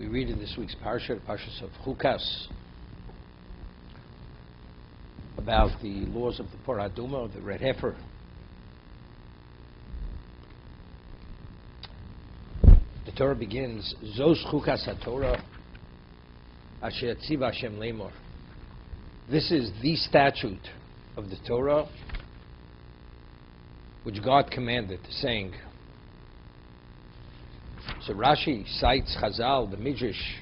We read in this week's Parshas of Chukas, about the laws of the Parah Aduma, the red heifer. The Torah begins, Zos Chukas HaTorah, Asher Tziva Hashem Lemor. This is the statute of the Torah which God commanded, saying. So Rashi cites Chazal, the Midrash.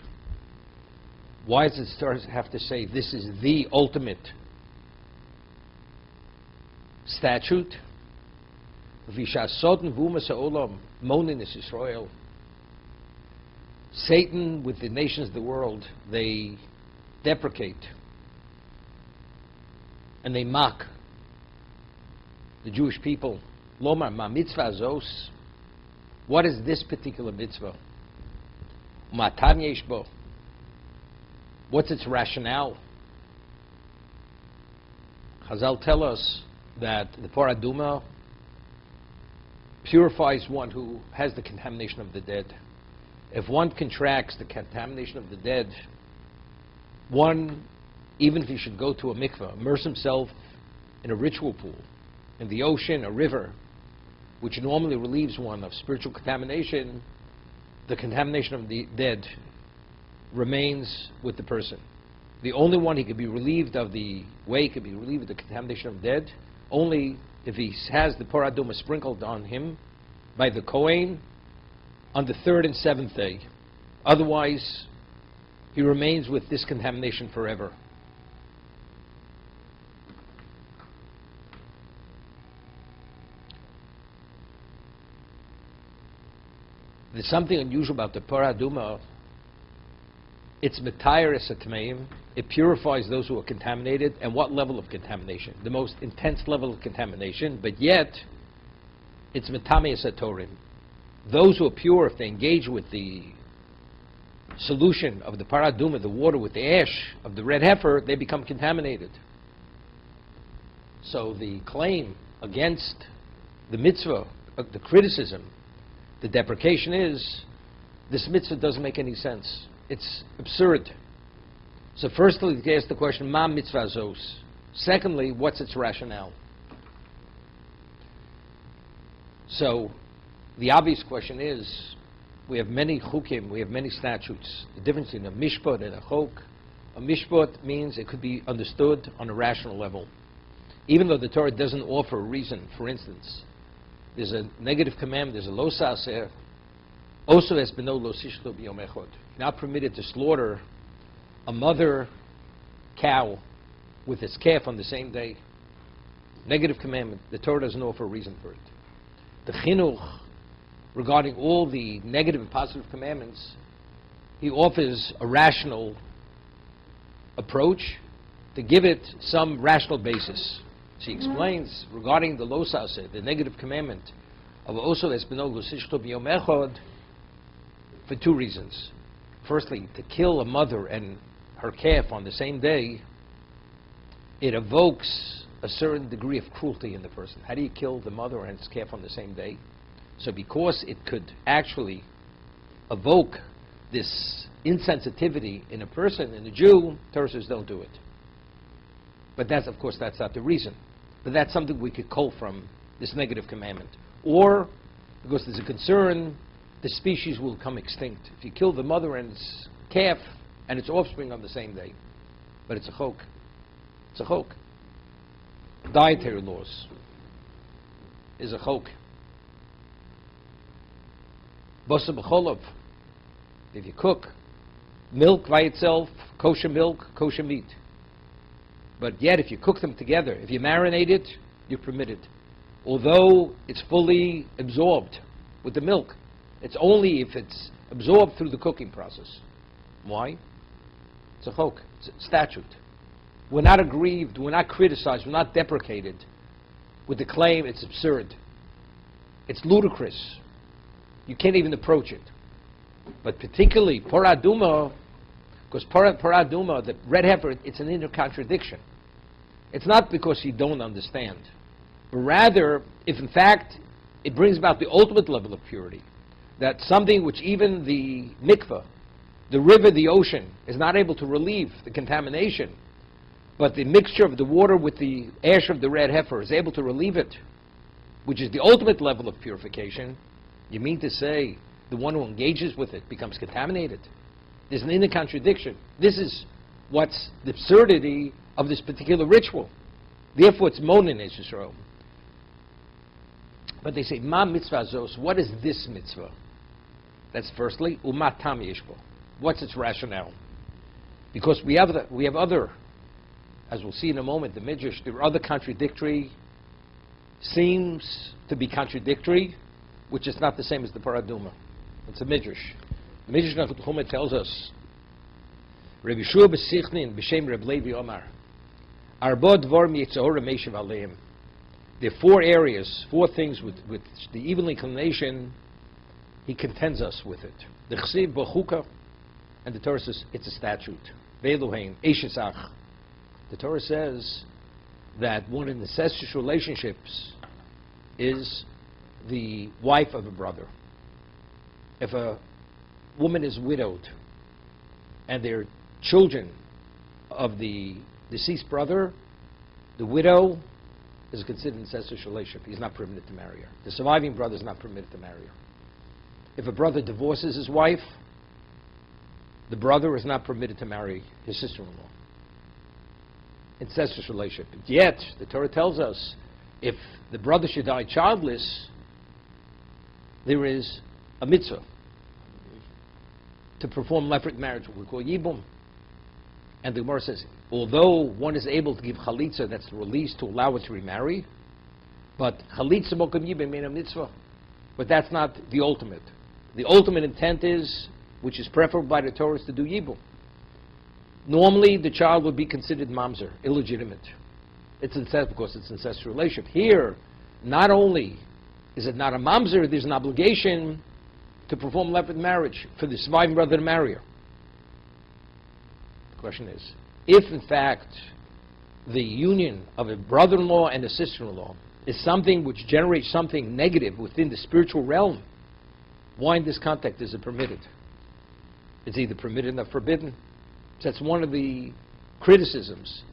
Why does the Torah have to say this is the ultimate statute? Satan with the nations of the world, they deprecate and they mock the Jewish people. Lomar ma mitzvah zos. What is this particular mitzvah? Matan yesh bo. What's its rationale? Chazal tell us that the Parah Aduma purifies one who has the contamination of the dead. If one contracts the contamination of the dead, one, even if he should go to a mikveh, immerse himself in a ritual pool, in the ocean, a river, which normally relieves one of spiritual contamination, the contamination of the dead remains with the person. The only one he could be relieved of the way he could be relieved of the contamination of the dead, only if he has the Parah Aduma sprinkled on him by the Kohen on the third and seventh day. Otherwise, he remains with this contamination forever. There's something unusual about the Parah Aduma. It's metayeres atmeim. It purifies those who are contaminated. And what level of contamination? The most intense level of contamination. But yet, it's metameis atorim. Those who are pure, if they engage with the solution of the Parah Aduma, the water with the ash of the red heifer, they become contaminated. So the claim against the mitzvah, the criticism, the deprecation is, this mitzvah doesn't make any sense. It's absurd. So firstly, they ask the question, ma mitzvah zos? Secondly, what's its rationale? So the obvious question is, we have many chukim, we have many statutes. The difference between a mishpat and a chok. A mishpat means it could be understood on a rational level. Even though the Torah doesn't offer a reason, for instance, there's a negative commandment, there's a lo saser, oso es beno lo sishlo b'yom echad. You're not permitted to slaughter a mother cow with its calf on the same day. Negative commandment. The Torah doesn't offer a reason for it. The chinuch, regarding all the negative and positive commandments, he offers a rational approach to give it some rational basis. She explains regarding the lo saser, the negative commandment of oso es beno lo sishlo b'yom echad, for two reasons. Firstly, to kill a mother and her calf on the same day, it evokes a certain degree of cruelty in the person. How do you kill the mother and its calf on the same day? So because it could actually evoke this insensitivity in a person, in a Jew, Torah says don't do it. But that's, of course, that's not the reason. But that's something we could cull from this negative commandment. Or, because there's a concern, the species will become extinct. If you kill the mother and its calf and its offspring on the same day. But it's a chok. It's a chok. Dietary laws is a chok. Basa b'cholov. If you cook milk by itself, kosher milk, kosher meat. But yet, if you cook them together, if you marinate it, you're permitted. Although it's fully absorbed with the milk. It's only if it's absorbed through the cooking process. Why? It's a chok. It's a statute. We're not aggrieved, we're not criticized, we're not deprecated with the claim it's absurd. It's ludicrous. You can't even approach it. But particularly Parah Aduma, because Parah Aduma, the red heifer, it's an inner contradiction. It's not because you don't understand, but rather, if in fact it brings about the ultimate level of purity, that something which even the mikveh The river, the ocean, is not able to relieve the contamination, but the mixture of the water with the ash of the red heifer is able to relieve it, which is the ultimate level of purification. You mean to say the one who engages with it becomes contaminated? There's an inner contradiction. This is what's the absurdity of this particular ritual. Therefore, it's monin Yisrael. But they say, Ma mitzvah zos, what is this mitzvah? That's firstly, Umat tam yishbo. What's its rationale? Because we have other, as we'll see in a moment, the Midrash, there are other contradictory, seems to be contradictory, which is not the same as the Paraduma. It's a Midrash. The Midrash Nachum tells us, Rabbi Shua b'sichnin b'shem Reb Levi Omar, Arba dvar mi'etzahora meishav aleim. There are four areas, four things with the evil inclination, he contends us with it. The chsiv b'chuka, and the Torah says it's a statute. Ve'eluhein, eishesach. The Torah says that one of the incestuous relationships is the wife of a brother. If a woman is widowed and they're children of the deceased brother, the widow is considered an incestuous relationship. He's not permitted to marry her. The surviving brother is not permitted to marry her. If a brother divorces his wife, the brother is not permitted to marry his sister-in-law. Incestuous relationship. Yet, the Torah tells us, if the brother should die childless, there is a mitzvah to perform levirate marriage, what we call yibum. And the Gemara says, although one is able to give chalitza, that's the release to allow it to remarry, but chalitza mokum yibum mean a mitzvah. But that's not the ultimate. The ultimate intent is, which is preferable by the Torah, is to do yibum. Normally, the child would be considered mamzer, illegitimate. It's incest because it's an incestuous relationship. Here, not only is it not a mamzer, there's an obligation to perform levirate marriage for the surviving brother to marry her. The question is, if in fact the union of a brother-in-law and a sister-in-law is something which generates something negative within the spiritual realm, why in this context is it permitted? It's either permitted or forbidden. So that's one of the criticisms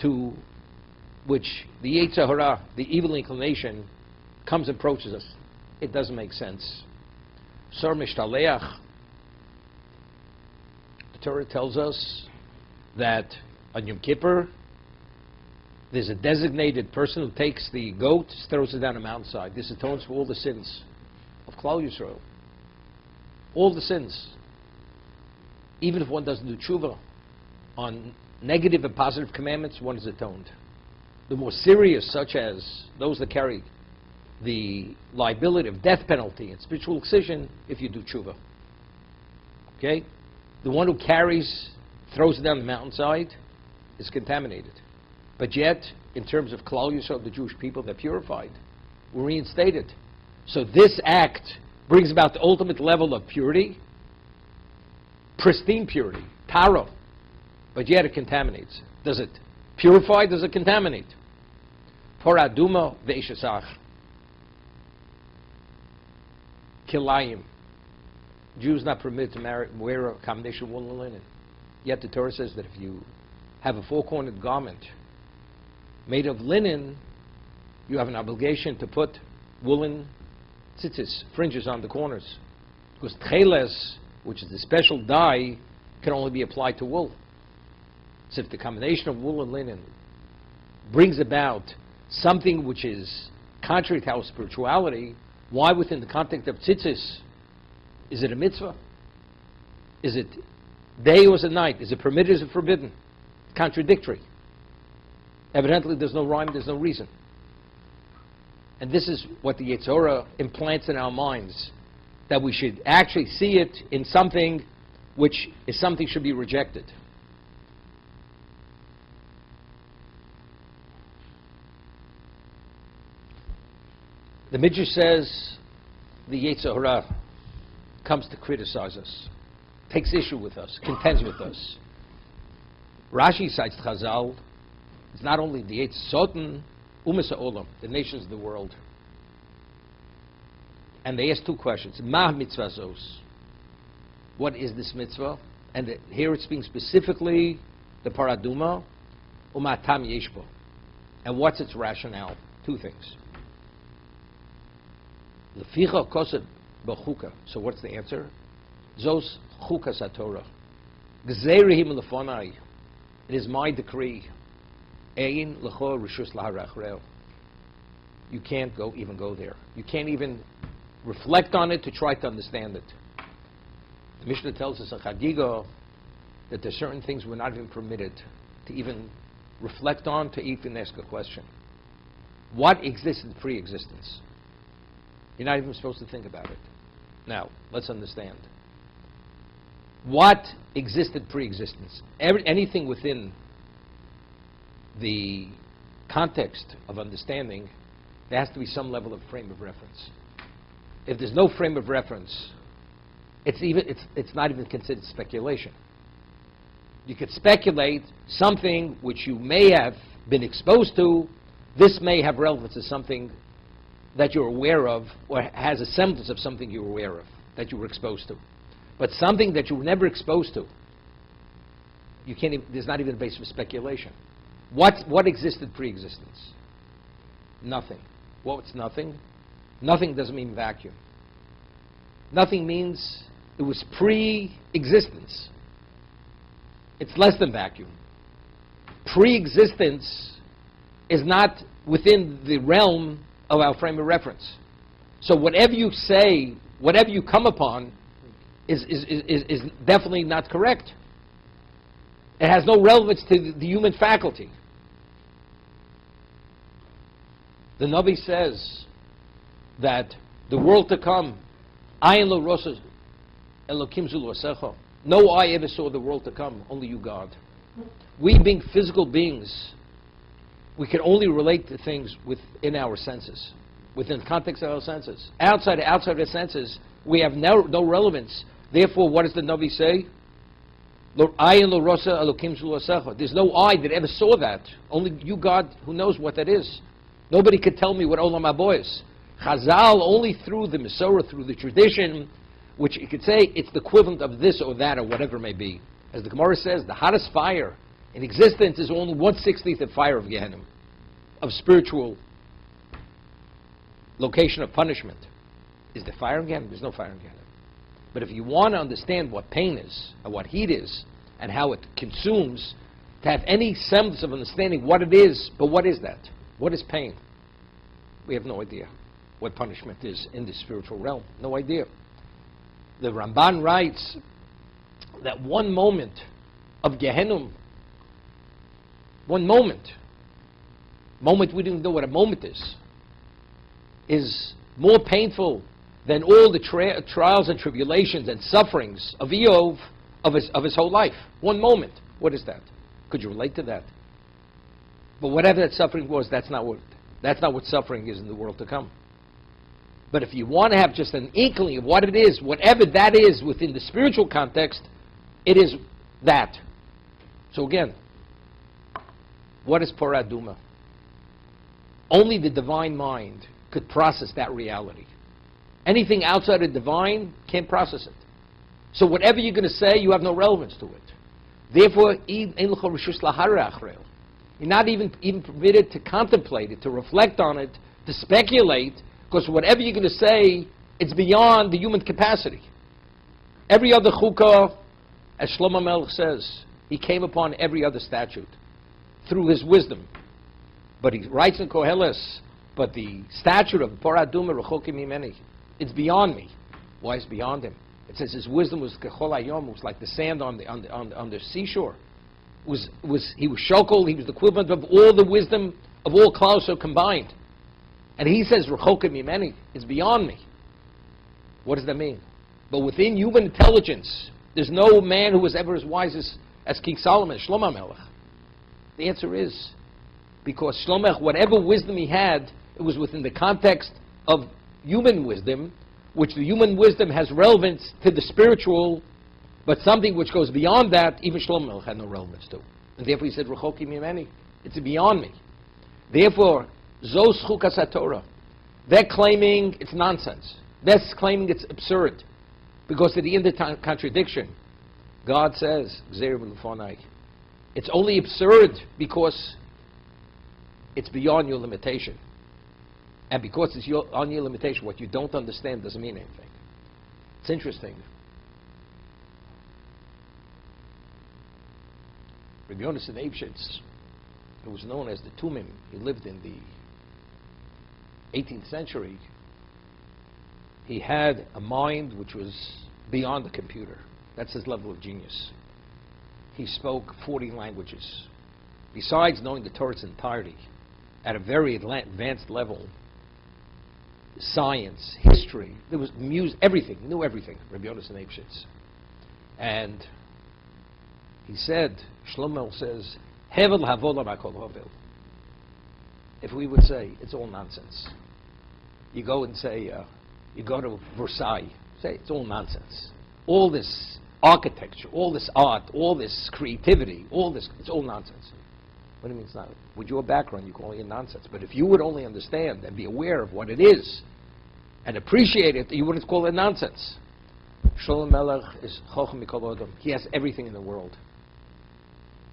to which the Yetzer Hara, the evil inclination, comes and approaches us. It doesn't make sense. Sar Mishtaleach, the Torah tells us that on Yom Kippur, there's a designated person who takes the goat, throws it down a mountainside. This atones for all the sins of Klal Yisrael. All the sins. Even if one doesn't do tshuva on negative and positive commandments, one is atoned. The more serious, such as those that carry the liability of death penalty and spiritual excision, if you do tshuva. Okay? The one who carries, throws it down the mountainside, is contaminated. But yet, in terms of Klal Yisrael, the Jewish people, they're purified. We're reinstated. So this act brings about the ultimate level of purity, pristine purity, taro, but yet it contaminates. Does it purify? Does it contaminate? Poraduma ve'eshasach. Kilayim. Jews not permitted to wear a combination of wool and linen. Yet the Torah says that if you have a four-cornered garment made of linen, you have an obligation to put woolen tzitzis, fringes on the corners. Because tcheles, which is the special dye, can only be applied to wool. So if the combination of wool and linen brings about something which is contrary to our spirituality, why within the context of tzitzis, is it a mitzvah? Is it day or is it night? Is it permitted or is it forbidden? It's contradictory. Evidently there's no rhyme, there's no reason. And this is what the Yetzer Hara implants in our minds, that we should actually see it in something which is something should be rejected. The Midrash says the Yetzer Hara comes to criticize us, takes issue with us, contends with us. Rashi cites Chazal. It's not only the Yetzer Soten, Umas Olam, the nations of the world. And they ask two questions. Ma mitzvah zos? What is this mitzvah? And here it's being specifically the paraduma, umatam yeshbo. And what's its rationale? Two things. Leficha kosed b'chuka. So what's the answer? Zos chukas Torah. Gzeirihim lefonai. It is my decree. Ein lecho rishus laharachreo. You can't even go there. You can't even reflect on it to try to understand it. The Mishnah tells us in Chagiga that there are certain things we're not even permitted to even reflect on, to even ask a question. What existed pre-existence? You're not even supposed to think about it. Now, let's understand. What existed pre-existence? Anything within the context of understanding, there has to be some level of frame of reference. If there's no frame of reference, it's not even considered speculation. You could speculate something which you may have been exposed to. This may have relevance to something that you're aware of, or has a semblance of something you're aware of, that you were exposed to. But something that you were never exposed to, you can't even, there's not even a basis for speculation. What existed pre-existence? Nothing. What's nothing? Nothing doesn't mean vacuum. Nothing means it was pre-existence. It's less than vacuum. Pre-existence is not within the realm of our frame of reference. So whatever you say, whatever you come upon, is definitely not correct. It has no relevance to the human faculty. The Navi says that the world to come, ayin lo rosa elokim zu losecho. No eye ever saw the world to come, only you, God. We being physical beings, we can only relate to things within our senses, within the context of our senses. Outside of the senses, we have no relevance. Therefore, what does the Navi say? Ayin lo rosa elokim zu losecho. There's no eye that ever saw that. Only you, God, who knows what that is. Nobody could tell me what Olam Haba is. Chazal, only through the Masorah, through the tradition, which you could say it's the equivalent of this or that or whatever it may be. As the Gemara says, the hottest fire in existence is only 1/60th of fire of Gehenna, of spiritual location of punishment. Is there fire in Gehenna? There's no fire in Gehenna. But if you want to understand what pain is, and what heat is, and how it consumes, to have any semblance of understanding what it is, but what is that? What is pain? We have no idea what punishment is in the spiritual realm. No idea. The Ramban writes that one moment of Gehenna, one moment we didn't know what a moment is more painful than all the trials and tribulations and sufferings of Eov of his whole life. One moment. What is that? Could you relate to that? But whatever that suffering was, that's not what suffering is in the world to come. But if you want to have just an inkling of what it is, whatever that is within the spiritual context, it is that. So again, what is paraduma? Only the divine mind could process that reality. Anything outside of divine can't process it. So whatever you're going to say, you have no relevance to it. Therefore, you're not even permitted to contemplate it, to reflect on it, to speculate, because whatever you're going to say, it's beyond the human capacity. Every other chukah, as Shlomo Melech says, he came upon every other statute through his wisdom. But he writes in Koheles, but the statute of Paraduma Rechokim Mimeni, it's beyond me. Why is it beyond him? It says his wisdom was kechol hayom, was like the sand on the seashore. He was shokol, he was the equivalent of all the wisdom of all clouds combined. And he says, Rechokim Mimeni, it's beyond me. What does that mean? But within human intelligence, there's no man who was ever as wise as King Solomon, Shlomo Melech. The answer is, because Shlomo, whatever wisdom he had, it was within the context of human wisdom, which the human wisdom has relevance to the spiritual, but something which goes beyond that, even Shlomo Melech had no relevance to. And therefore he said, Rechokim Mimeni, it's beyond me. Therefore, Zos Chukas Torah, they're claiming it's nonsense. They're claiming it's absurd. Because of the contradiction. God says, it's only absurd because it's beyond your limitation. And because it's on your limitation, what you don't understand doesn't mean anything. It's interesting. Rabbi Yonasan Eibshitz, who was known as the Tumim, he lived in the 18th century. He had a mind which was beyond the computer. That's his level of genius. He spoke 40 languages. Besides knowing the Torah's entirety, at a very advanced level, science, history, there was music, everything, he knew everything, Rabbi Yonasan Eibshitz. And he said, Shlomo says, Hevel havola makol hovel. If we would say, it's all nonsense. You go and say, you go to Versailles, say, it's all nonsense. All this architecture, all this art, all this creativity, all this, it's all nonsense. What do you mean it's not? With your background, you call it nonsense. But if you would only understand and be aware of what it is and appreciate it, you wouldn't call it nonsense. Shlomo Melech is Chochem Mikol Adam. He has everything in the world.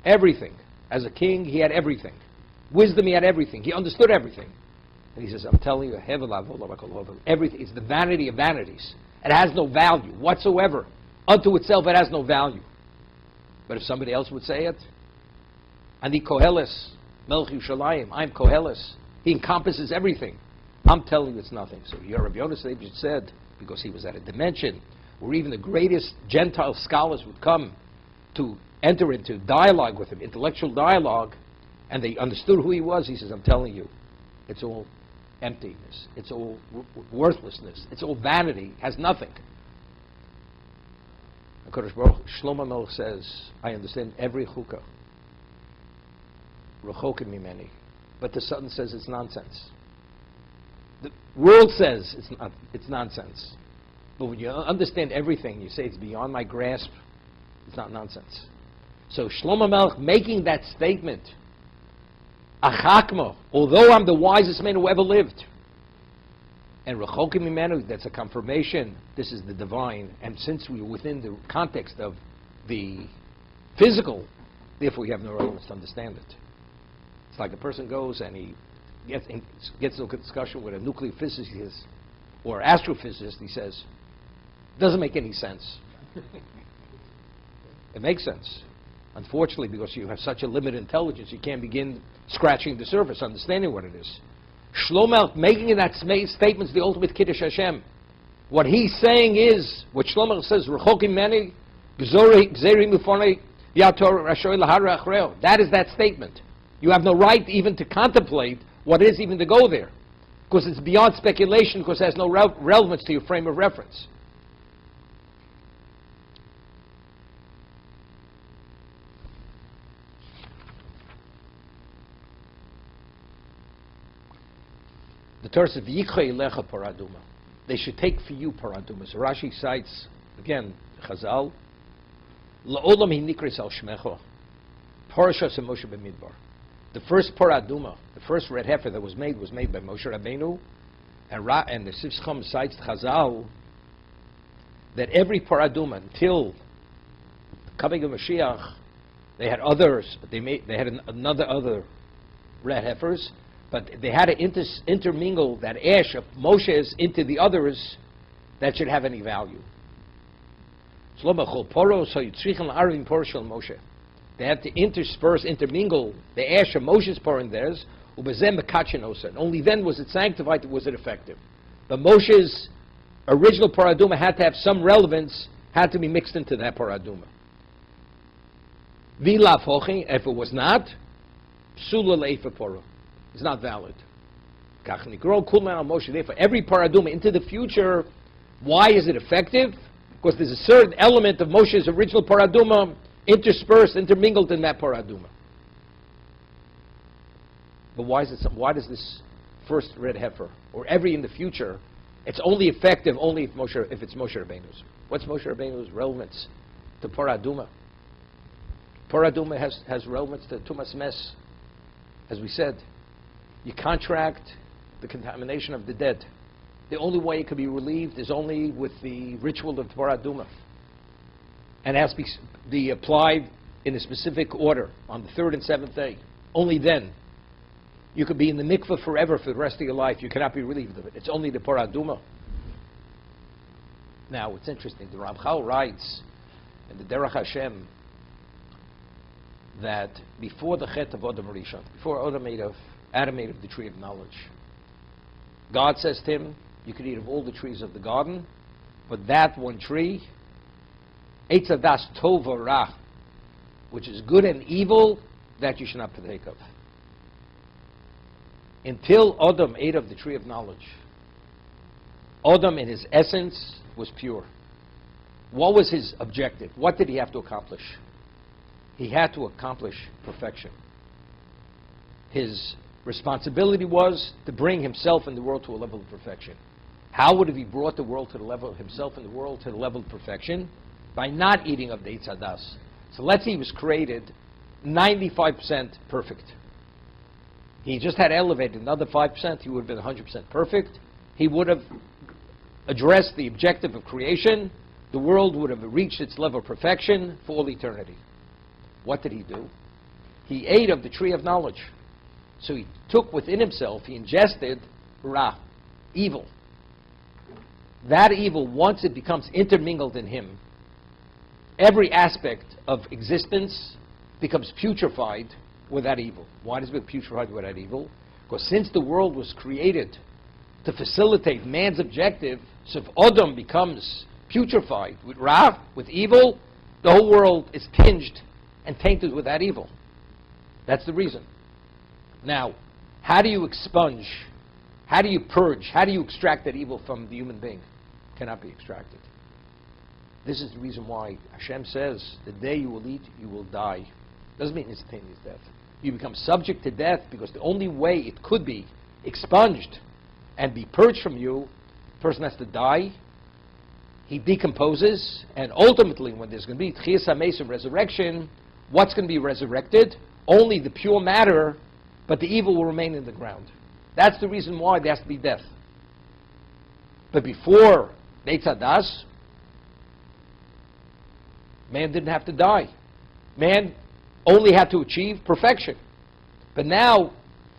Everything. As a king, he had everything. Wisdom, he had everything. He understood everything. And he says, I'm telling you, everything is the vanity of vanities. It has no value whatsoever. Unto itself, it has no value. But if somebody else would say it, Ani Koheles, Melech Yerushalayim, I'm Koheles. He encompasses everything. I'm telling you it's nothing. So Rabbi Yonasan Eibshitz said, because he was at a dimension where even the greatest Gentile scholars would come to enter into dialogue with him, intellectual dialogue, and they understood who he was. He says, I'm telling you, it's all emptiness. It's all worthlessness. It's all vanity. It has nothing. HaKadosh Baruch Shlomo Melech says, I understand every chukah. Rechokim mimeni. But the Satan says it's nonsense. The world says it's nonsense. But when you understand everything, you say it's beyond my grasp, it's not nonsense. So Shlomo Melech making that statement, Achakmo, although I'm the wisest man who ever lived, and Rechokim mimenu, that's a confirmation, this is the divine, and since we're within the context of the physical, therefore we have no relevance to understand it. It's like a person goes and he gets into a discussion with a nuclear physicist or astrophysicist, he says, doesn't make any sense. It makes sense. Unfortunately, because you have such a limited intelligence, you can't begin scratching the surface, understanding what it is. Shlomo making that statement is the ultimate Kiddush Hashem. What he's saying is, what Shlomo says, Rechokim meni, Gzeri mufoni, Yator Rashoy Lahara Achreo. That is that statement. You have no right even to contemplate what it is even to go there. Because it's beyond speculation, because it has no relevance to your frame of reference. The Torah says, "V'yichai lecha paraduma." They should take for you paraduma. So Rashi cites again Chazal, "La'olam hi nikris al shmecho." Parshas and Moshe b'Midbar. The first paraduma, the first red heifer that was made by Moshe Rabbeinu, and the Sifcham cites Chazal that every paraduma until the coming of Mashiach, they had others, but they had other red heifers. But they had to intermingle that ash of Moshe's into the others that should have any value. They had to intermingle the ash of Moshe's pour in theirs, and only then was it sanctified, was it effective. But Moshe's original paraduma had to have some relevance, had to be mixed into that paraduma. If it was not, it's not valid. Therefore, every paraduma into the future, why is it effective? Because there's a certain element of Moshe's original paraduma interspersed, intermingled in that paraduma. But why does this first red heifer, or every in the future, it's only effective only if it's Moshe Rabbeinu's? What's Moshe Rabbeinu's relevance to paraduma? Paraduma has relevance to Tumas Mes, as we said. You contract the contamination of the dead. The only way it could be relieved is only with the ritual of Torah Duma. And it has to be applied in a specific order on the third and seventh day. Only then. You could be in the mikveh forever for the rest of your life. You cannot be relieved of it. It's only the Torah Duma. Now, it's interesting. The Ramchal writes in the Derech Hashem that before the Chet of Adam Rishon, before Adam ate of the tree of knowledge, God says to him, you can eat of all the trees of the garden, but that one tree, Eitz Hadas Tov Ra, which is good and evil, that you should not partake of. Until Adam ate of the tree of knowledge, Adam in his essence was pure. What was his objective? What did he have to accomplish? He had to accomplish perfection. His responsibility was to bring himself and the world to a level of perfection. How would he brought the world to the level of himself and the world to the level of perfection? By not eating of the Eitz Hadas. So let's say he was created 95% perfect. He just had elevated another 5%, he would have been 100% perfect. He would have addressed the objective of creation. The world would have reached its level of perfection for all eternity. What did he do? He ate of the tree of knowledge. So he took within himself, he ingested Ra, evil. That evil, once it becomes intermingled in him, every aspect of existence becomes putrefied with that evil. Why does it become putrefied with that evil? Because since the world was created to facilitate man's objective, so if Adam becomes putrefied with Ra, with evil, the whole world is tinged and tainted with that evil. That's the reason. Now, how do you expunge, how do you purge, how do you extract that evil from the human being? Cannot be extracted. This is the reason why Hashem says, the day you will eat, you will die. Doesn't mean instantaneous death. You become subject to death because the only way it could be expunged and be purged from you, the person has to die, he decomposes, and ultimately when there's going to be Tchias HaMesim, resurrection, what's going to be resurrected? Only the pure matter, but the evil will remain in the ground. That's the reason why there has to be death. But before Eitz Hadas, man didn't have to die. Man only had to achieve perfection. But now,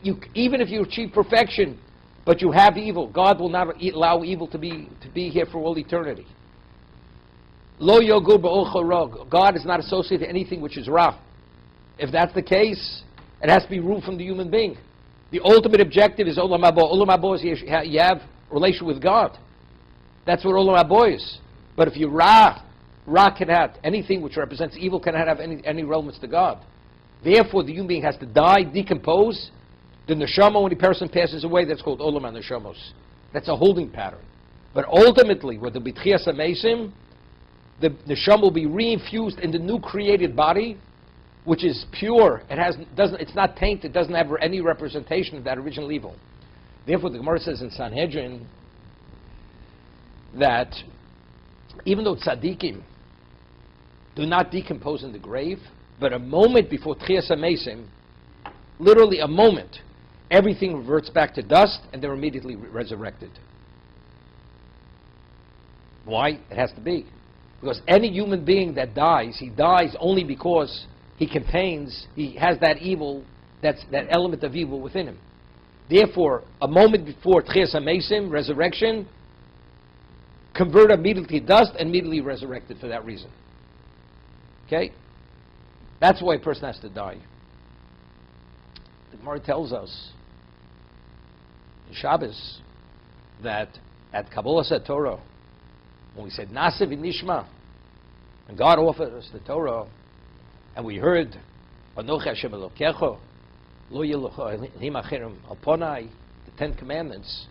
even if you achieve perfection, but you have evil, God will not allow evil to be here for all eternity. Lo yogur ba'ol chorog. God is not associated to anything which is ra. If that's the case, it has to be ruled from the human being. The ultimate objective is olam haba. Olam haba is you have a relation with God. That's what olam haba is. But if you ra cannot, anything which represents evil cannot have any relevance to God. Therefore, the human being has to die, decompose. The neshama, when the person passes away, that's called olam ha-neshamos. That's a holding pattern. But ultimately, with the Tchias HaMesim, the neshama will be reinfused in the new created body, which is pure. It's not tainted. It doesn't have any representation of that original evil. Therefore, the Gemara says in Sanhedrin that even though tzaddikim do not decompose in the grave, but a moment before Tchias HaMesim, literally a moment, everything reverts back to dust and they're immediately resurrected. Why? It has to be. Because any human being that dies, he dies only because he has that evil, that element of evil within him. Therefore, a moment before Tchias HaMesim, resurrection, convert immediately to dust and immediately resurrected for that reason. Okay? That's why a person has to die. The Gemara tells us in Shabbos that at Kabbalas Torah, when we said Nasiv Nishma, and God offered us the Torah, and we heard Anochi Hashem Elokecho, Lo Yelocha Elohim Acherim Al Ponai, the Ten Commandments,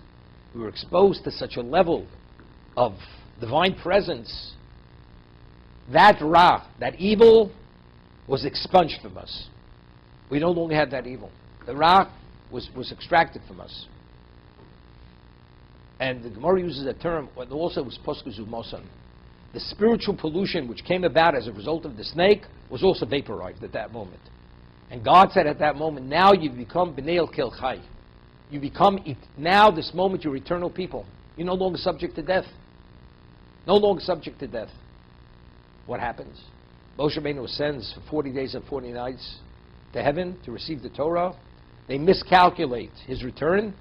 we were exposed to such a level of divine presence, that Ra, that evil, was expunged from us. We no longer had that evil. The Ra was extracted from us. And the Gemara uses a term, and also was Poskuzu Mosan. The spiritual pollution which came about as a result of the snake was also vaporized at that moment. And God said at that moment, now you've become B'nei El Kel Chai. You become, now this moment, you're eternal people. You're no longer subject to death. No longer subject to death. What happens? Moshe Rabbeinu ascends for 40 days and 40 nights to heaven to receive the Torah. They miscalculate his return.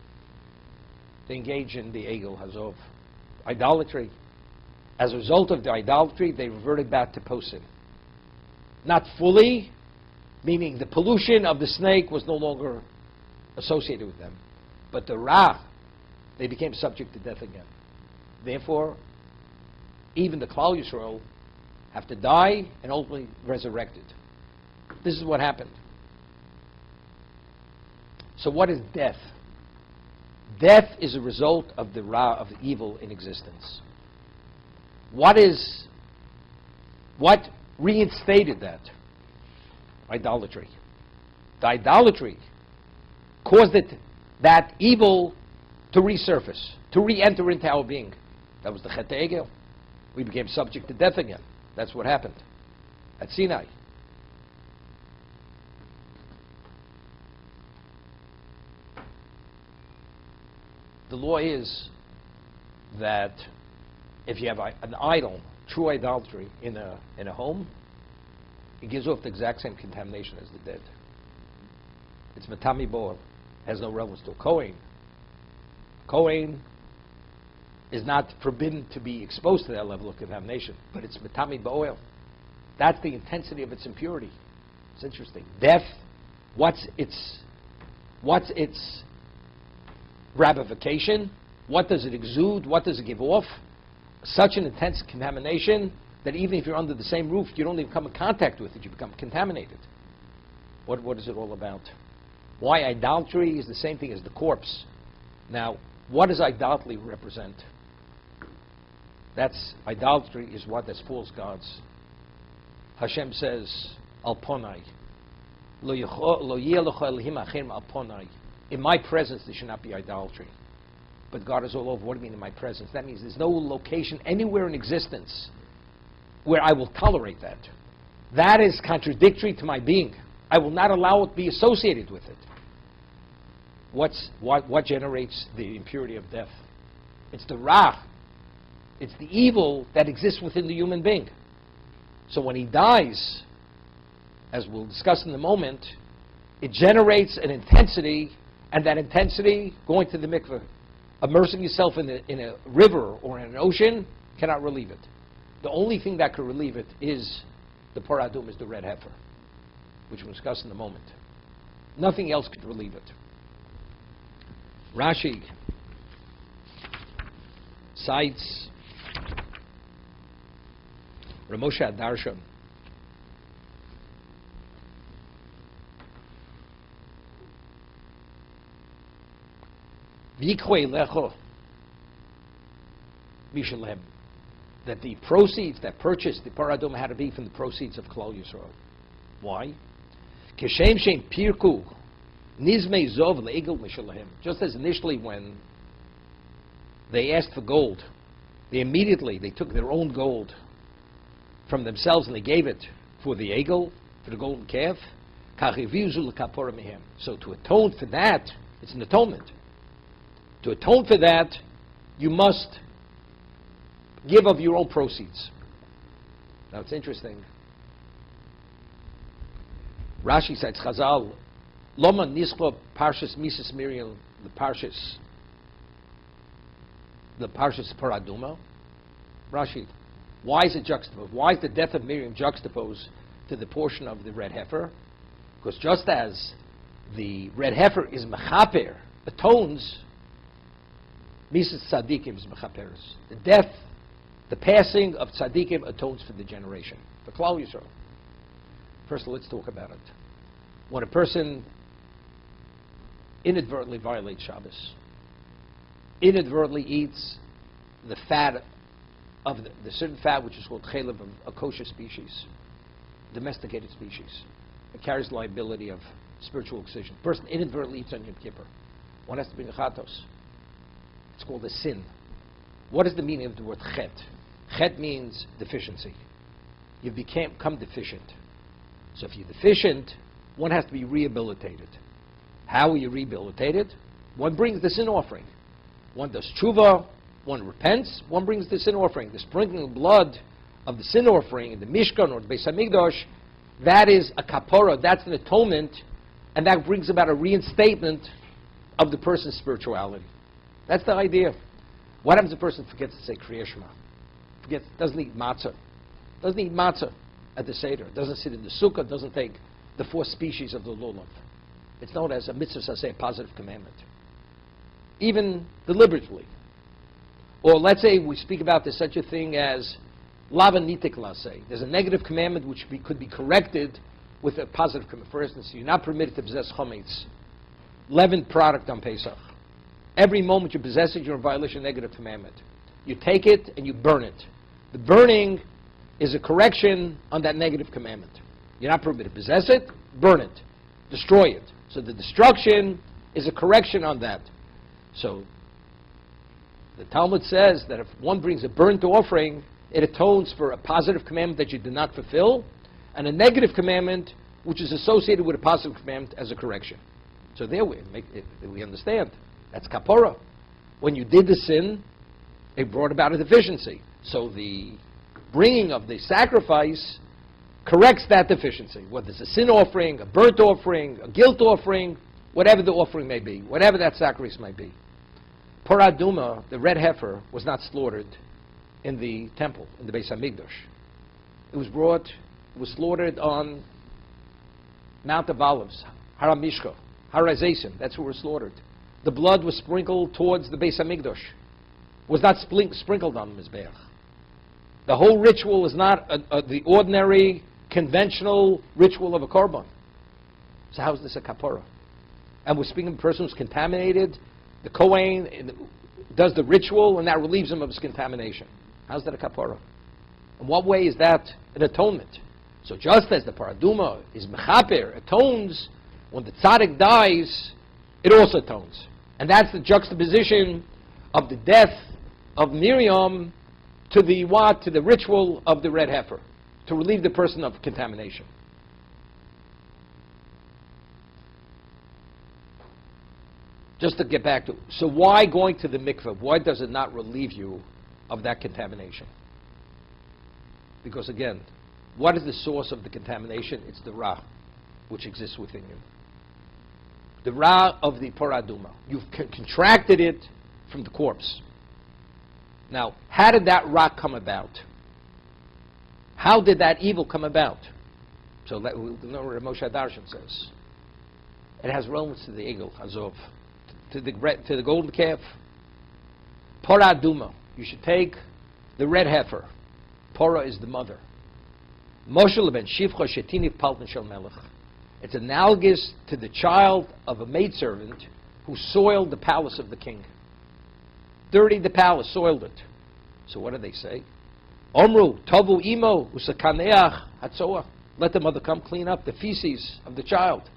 They engage in the Egel Hazov, idolatry. As a result of the idolatry, they reverted back to Posin. Not fully, meaning the pollution of the snake was no longer associated with them. But the Ra, they became subject to death again. Therefore, even the Klal Yisrael have to die and ultimately resurrected. This is what happened. So what is death? Death is a result of the Ra, of the evil in existence. What reinstated that? Idolatry. The idolatry caused that evil to resurface, to re-enter into our being. That was the Chet Egel. We became subject to death again. That's what happened at Sinai. The law is that if you have an idol, true idolatry in a home, it gives off the exact same contamination as the dead. It's matami boel, has no relevance to a Kohen. Kohen is not forbidden to be exposed to that level of contamination, but it's matami boel. That's the intensity of its impurity. It's interesting. Death, what's its ramification? What does it exude? What does it give off? Such an intense contamination that even if you're under the same roof, you don't even come in contact with it. You become contaminated. What is it all about? Why idolatry is the same thing as the corpse. Now, what does idolatry represent? Idolatry is what? That's false gods. Hashem says, Alponai. Lo yeh lecha Elohim acherim alponai. In my presence, there should not be idolatry. But God is all over. What do you mean in my presence? That means there's no location anywhere in existence where I will tolerate that. That is contradictory to my being. I will not allow it to be associated with it. What generates the impurity of death? It's the Ra. It's the evil that exists within the human being. So when he dies, as we'll discuss in a moment, it generates an intensity, and that intensity, going to the mikveh, immersing yourself in a river or in an ocean, cannot relieve it. The only thing that could relieve it is the paradum, is the red heifer, which we'll discuss in a moment. Nothing else could relieve it. Rashi cites Ramosha Darshan. That the proceeds that purchased the paradum had to be from the proceeds of Klal Yisrael. Why? Kishem shem pirku nizmei zov leigel mishalahem. Just as initially when they asked for gold, they took their own gold from themselves and they gave it for the egel, for the golden calf. So to atone for that, it's an atonement. To atone for that, you must give of your own proceeds. Now it's interesting. Rashi cites Chazal, Loma Nisklo Parshas Mises Miriam, the Parshas Paraduma. Rashi, why is it juxtaposed? Why is the death of Miriam juxtaposed to the portion of the red heifer? Because just as the red heifer is mechaper, atones, Mises Tzadikim is mechaperes. The death, the passing of Tzadikim atones for the generation. For Klal Yisrael. First, let's talk about it. When a person inadvertently violates Shabbos, inadvertently eats the fat of the certain fat which is called chalev of a kosher species, domesticated species, it carries liability of spiritual excision. A person inadvertently eats on Yom Kippur. One has to bring a chatos. It's called a sin. What is the meaning of the word chet? Chet means deficiency. You become deficient. So if you're deficient, one has to be rehabilitated. How are you rehabilitated? One brings the sin offering. One does tshuva, one repents, one brings the sin offering. The sprinkling of blood of the sin offering in the Mishkan or the Beis HaMikdash, that is a kapara, that's an atonement, and that brings about a reinstatement of the person's spirituality. That's the idea. What happens if a person forgets to say Kriya Shema? Doesn't eat matzah. Doesn't eat matzah at the Seder. Doesn't sit in the sukkah. Doesn't take the 4 species of the lulav. It's known as a mitzvah saseh, a positive commandment. Even deliberately. Or let's say we speak about there's such a thing as lava nitik laseh. There's a negative commandment which could be corrected with a positive commandment. For instance, you're not permitted to possess chametz, leavened product on Pesach. Every moment you possess it, you're in violation of negative commandment. You take it and you burn it. The burning is a correction on that negative commandment. You're not permitted to possess it, burn it, destroy it. So the destruction is a correction on that. So the Talmud says that if one brings a burnt offering, it atones for a positive commandment that you did not fulfill, and a negative commandment which is associated with a positive commandment as a correction. So there we understand. That's kapara. When you did the sin, it brought about a deficiency. So the bringing of the sacrifice corrects that deficiency, whether it's a sin offering, a burnt offering, a guilt offering, whatever the offering may be, whatever that sacrifice may be. Parah Aduma, the red heifer, was not slaughtered in the temple, in the Beis HaMikdash. It was slaughtered on Mount of Olives, Har HaMishka, Har HaZeisim, that's where it was slaughtered. The blood was sprinkled towards the Beis HaMikdash. Was not sprinkled on the Mizbeach. The whole ritual is not the ordinary, conventional ritual of a korban. So how is this a kapara? And we're speaking of a person who's contaminated. The Kohen does the ritual, and that relieves him of his contamination. How's that a kapara? In what way is that an atonement? So just as the paraduma is mechaper, atones, when the tzaddik dies, it also atones. And that's the juxtaposition of the death of Miriam to the what? To the ritual of the red heifer, to relieve the person of contamination. Just to get back to, so why going to the mikveh? Why does it not relieve you of that contamination? Because again, what is the source of the contamination? It's the ra, which exists within you. The ra of the paraduma. You've contracted it from the corpse. Now, how did that ra come about? How did that evil come about? So we know what Moshe Darshan says. It has relevance to the Egel, Hazov, to the golden calf. Parah Duma. You should take the red heifer. Parah is the mother. Moshel ben Shivcha Shetini Paltan Shel Melech. It's analogous to the child of a maidservant who soiled the palace of the king. Dirtied the palace, soiled it. So what do they say? Omru, Tavu Imo, Usakaneach, Hatzoah. Let the mother come clean up the feces of the child.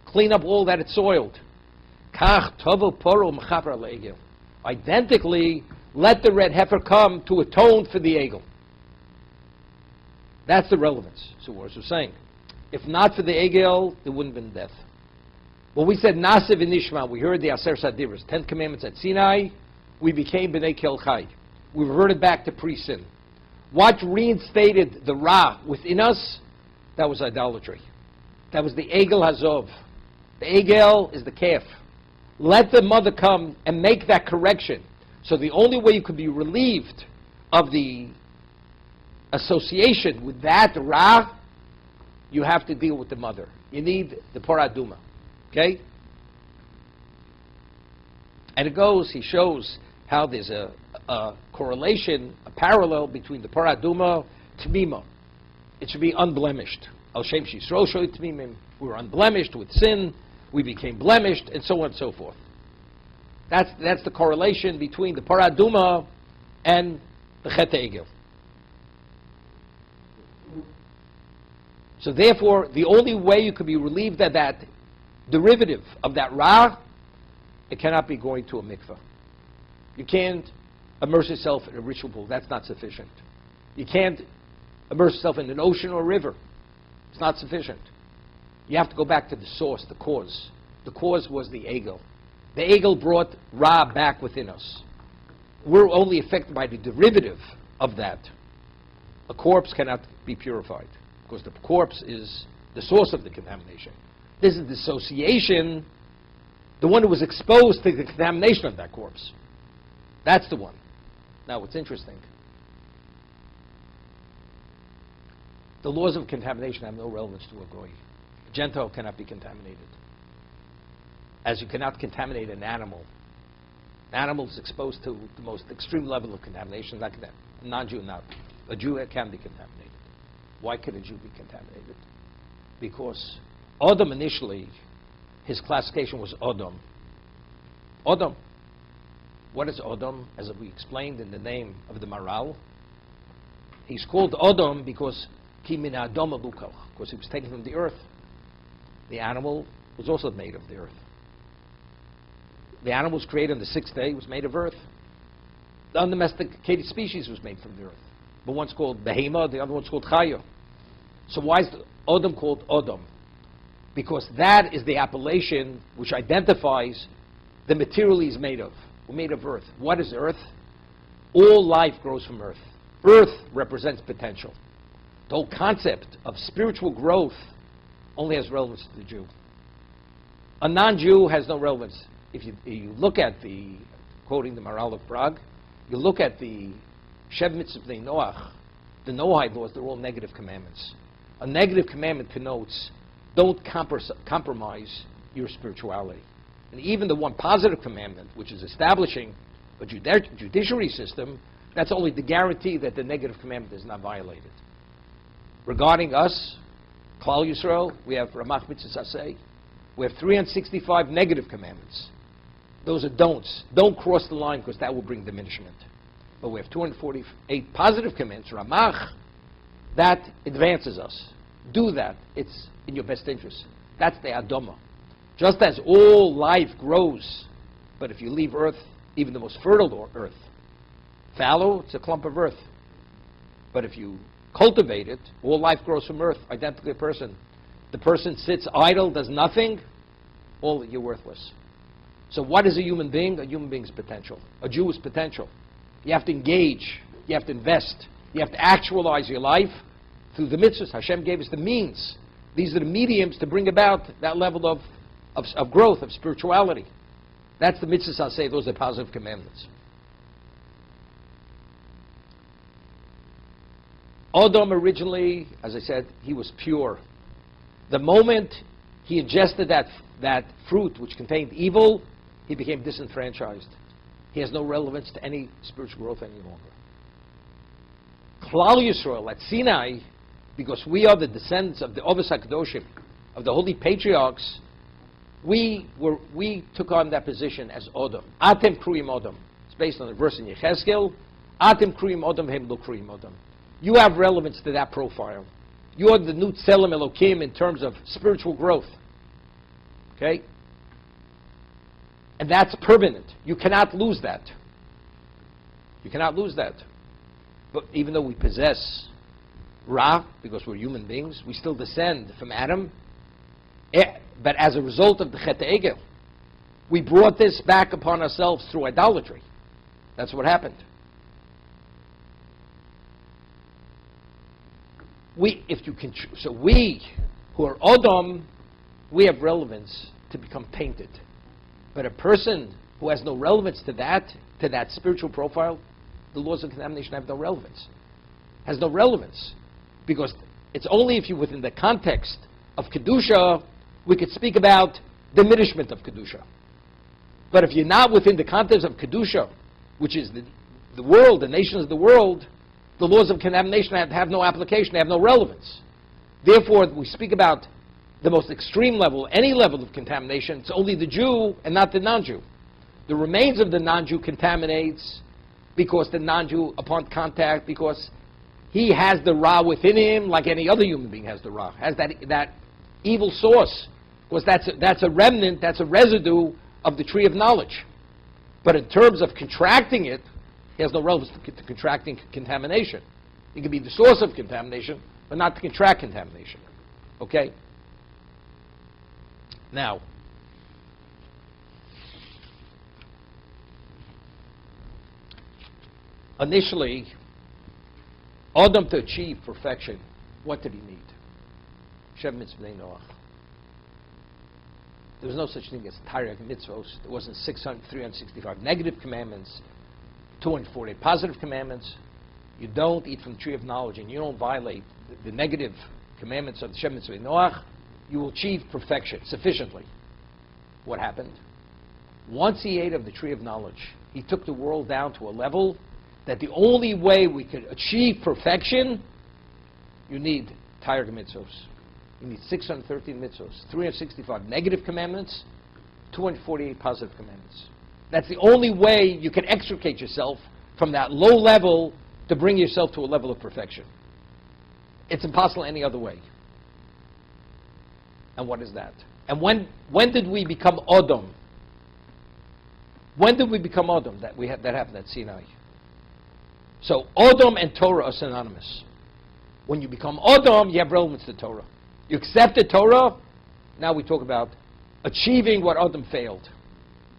Clean up all that it soiled. Kach, Tavu, Poro, Mechaper Le'egel. Identically, let the red heifer come to atone for the egel. That's the relevance. So what we're saying. If not for the egel, there wouldn't have been death. When we said Nasiv and Nishma, we heard the Aser Sadiras, 10 Commandments at Sinai, we became B'nai Kel Chai. We reverted back to pre-sin. What reinstated the Ra within us? That was idolatry. That was the Egel Hazov. The Egel is the calf. Let the mother come and make that correction. So the only way you could be relieved of the association with that Ra, you have to deal with the mother. You need the Paraduma. Okay? And it goes, he shows how there's a correlation, a parallel between the Paraduma, Tmima. It should be unblemished. Al Shem Shisro Shoy Tmimim. We were unblemished with sin, we became blemished, and so on and so forth. That's the correlation between the Paraduma and the Chet Egel. So therefore, the only way you could be relieved of that derivative of that Ra, it cannot be going to a mikveh. You can't immerse yourself in a ritual pool. That's not sufficient. You can't immerse yourself in an ocean or a river. It's not sufficient. You have to go back to the source, the cause. The cause was the Egel. The Egel brought Ra back within us. we're only affected by the derivative of that. A corpse cannot be purified because the corpse is the source of the contamination. This is dissociation, the one who was exposed to the contamination of that corpse. That's the one. Now, what's interesting, the laws of contamination have no relevance to a goy. A Gentile cannot be contaminated. As you cannot contaminate an animal. An animal is exposed to the most extreme level of contamination, like that. A non-Jew not. A Jew can be contaminated. Why could a Jew be contaminated? Because Adam initially, his classification was Adam. Adam. What is Adam? As we explained in the name of the Maral, he's called Adam because he was taken from the earth. The animal was also made of the earth. The animal was created on the sixth day, was made of earth. The undomesticated species was made from the earth. But one's called Behema, the other one's called Chaya. So why is Adam called Adam? Because that is the appellation which identifies the material he's made of. We're made of earth. What is earth? All life grows from earth. Earth represents potential. The whole concept of spiritual growth only has relevance to the Jew. A non-Jew has no relevance. If you look at the, quoting the Maral of Prague, you look at the Shev Mitzvah Bnei Noach, the Noahide laws, they're all negative commandments. A negative commandment connotes don't compromise your spirituality. And even the one positive commandment, which is establishing a judiciary system, that's only the guarantee that the negative commandment is not violated. Regarding us, Klal Yisrael, we have Ramach Mitzvah Saseh, we have 365 negative commandments. Those are don'ts. Don't cross the line because that will bring diminishment. But we have 248 positive commandments, Ramach, that advances us. Do that. It's in your best interest. That's the Adama. Just as all life grows, but if you leave earth, even the most fertile earth, fallow, it's a clump of earth. But if you cultivate it, all life grows from earth, identically a person. The person sits idle, does nothing, you're worthless. So what is a human being? A human being's potential. A Jew is potential. You have to engage. You have to invest. You have to actualize your life through the mitzvahs. Hashem gave us the means. These are the mediums to bring about that level of growth, of spirituality. That's the mitzvahs I'll say. Those are positive commandments. Adam originally, as I said, he was pure. The moment he ingested that fruit which contained evil, he became disenfranchised. He has no relevance to any spiritual growth any longer. Klal Yisrael at Sinai, because we are the descendants of the Avos HaKadoshim, of the holy patriarchs, we took on that position as Adam. Atem Kruyim Adam. It's based on a verse in Yechezkel. Atem Kruyim Adam, Hem Lo Kruyim Adam. You have relevance to that profile. You are the new Tselem Elokim in terms of spiritual growth. Okay? And that's permanent. You cannot lose that. You cannot lose that. But even though we possess Ra, because we're human beings, we still descend from Adam. But as a result of the Chet Egel, we brought this back upon ourselves through idolatry. That's what happened. We who are Adam, we have relevance to become tainted. But a person who has no relevance to that spiritual profile, the laws of contamination have no relevance. Has no relevance. Because it's only if you're within the context of Kedusha, we could speak about diminishment of Kedusha. But if you're not within the context of Kedusha, which is the world, the nations of the world, the laws of contamination have no application, they have no relevance. Therefore, we speak about the most extreme level, any level of contamination, it's only the Jew and not the non-Jew. The remains of the non-Jew contaminates because the non-Jew, upon contact, because he has the Ra within him like any other human being has the Ra, has that evil source, because that's a remnant, that's a residue of the tree of knowledge. But in terms of contracting it, he has no relevance to contracting contamination. It can be the source of contamination, but not to contract contamination. Okay? Now, Initially, Adam, to achieve perfection, what did he need? Shem mitzvah Noach. There was no such thing as Torah mitzvos. There wasn't 365 negative commandments, 248 positive commandments. You don't eat from the tree of knowledge, and you don't violate the negative commandments of the Shem mitzvah Noach. You will achieve perfection sufficiently. What happened? Once he ate of the tree of knowledge, he took the world down to a level that the only way we could achieve perfection, you need Torah mitzvos. You need 613 mitzvos, 365 negative commandments, 248 positive commandments. That's the only way you can extricate yourself from that low level to bring yourself to a level of perfection. It's impossible any other way. And what is that? And when did we become Adam? When did we become Adam? That happened at Sinai. So Adam and Torah are synonymous. When you become Adam, you have relevance to Torah. You accept the Torah, now we talk about achieving what Adam failed.